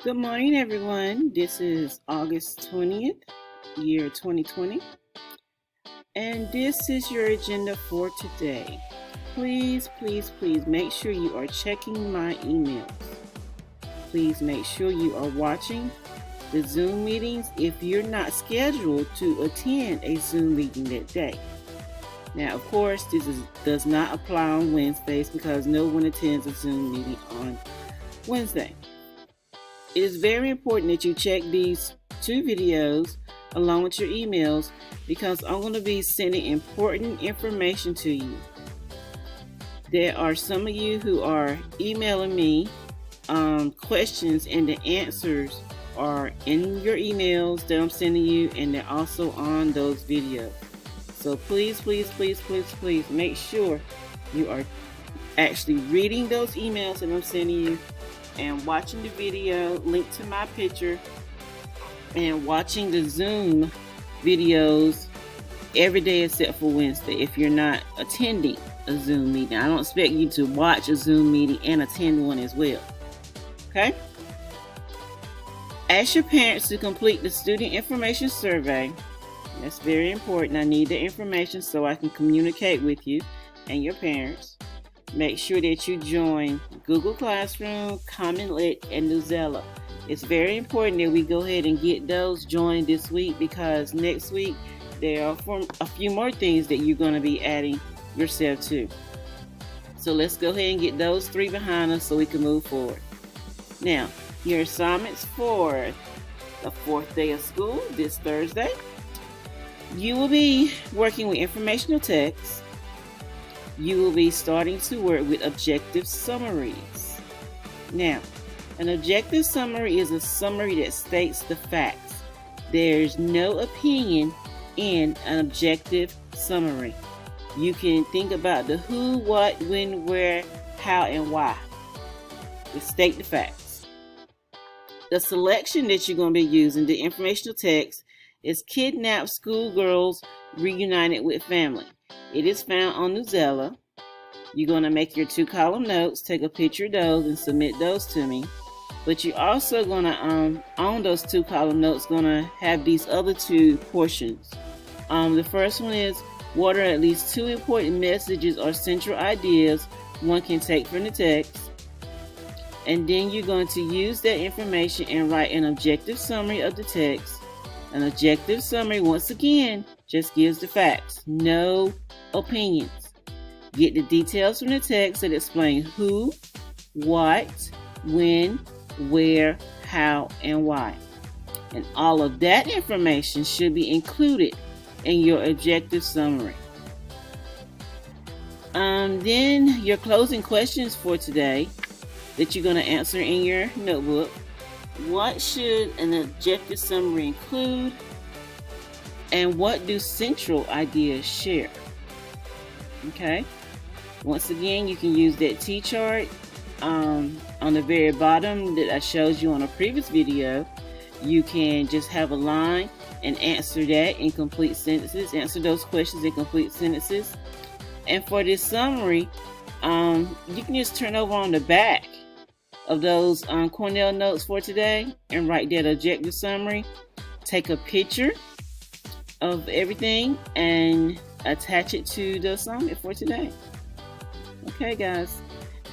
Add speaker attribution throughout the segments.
Speaker 1: Good morning, everyone. This is August 20th, year 2020, and this is your agenda for today. Please make sure you are checking my emails. Please make sure you are watching the Zoom meetings if you're not scheduled to attend a Zoom meeting that day. Now, of course, does not apply on Wednesdays because no one attends a Zoom meeting on Wednesday. It is very important that you check these two videos along with your emails because I'm going to be sending important information to you. There are some of you who are emailing me questions, and the answers are in your emails that I'm sending you, and they're also on those videos. So please make sure you are actually reading those emails that I'm sending you and watching the video linked to my picture and watching the Zoom videos every day except for Wednesday if you're not attending a Zoom meeting. I don't expect you to watch a Zoom meeting and attend one as well. Okay? Ask your parents to complete the student information survey. That's very important. I need the information so I can communicate with you and your parents. Make sure that you join Google Classroom, Commonlit, and Newsela. It's very important that we go ahead and get those joined this week because next week there are a few more things that you're going to be adding yourself to. So let's go ahead and get those three behind us so we can move forward. Now, your assignments for the fourth day of school this Thursday. You will be working with informational text. You will be starting to work with objective summaries. Now, an objective summary is a summary that states the facts. There's no opinion in an objective summary. You can think about the who, what, when, where, how, and why. Just state the facts. The selection that you're going to be using, the informational text, is Kidnapped Schoolgirls Reunited with Family. It is found on Newsela. You're going to make your 2-column notes, take a picture of those, and submit those to me. But you're also going to, on those 2-column notes, going to have these other two portions. The first one is, what are at least 2 important messages or central ideas one can take from the text? And then you're going to use that information and write an objective summary of the text. An objective summary, once again, just gives the facts, no opinions. Get the details from the text that explain who, what, when, where, how, and why. And all of that information should be included in your objective summary. Then your closing questions for today that you're going to answer in your notebook. What should an objective summary include? And what do central ideas share? Okay. Once again, you can use that T-chart on the very bottom that I showed you on a previous video. You can just have a line and answer that in complete sentences. Answer those questions in complete sentences. And for this summary, you can just turn over on the back of those Cornell notes for today and write that objective summary. Take a picture of everything and attach it to the assignment for today. Okay, guys,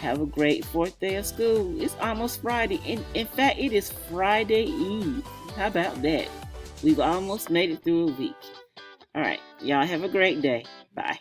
Speaker 1: have a great fourth day of school. It's almost Friday. In fact, it is Friday Eve. How about that? We've almost made it through a week. All right, y'all have a great day. Bye.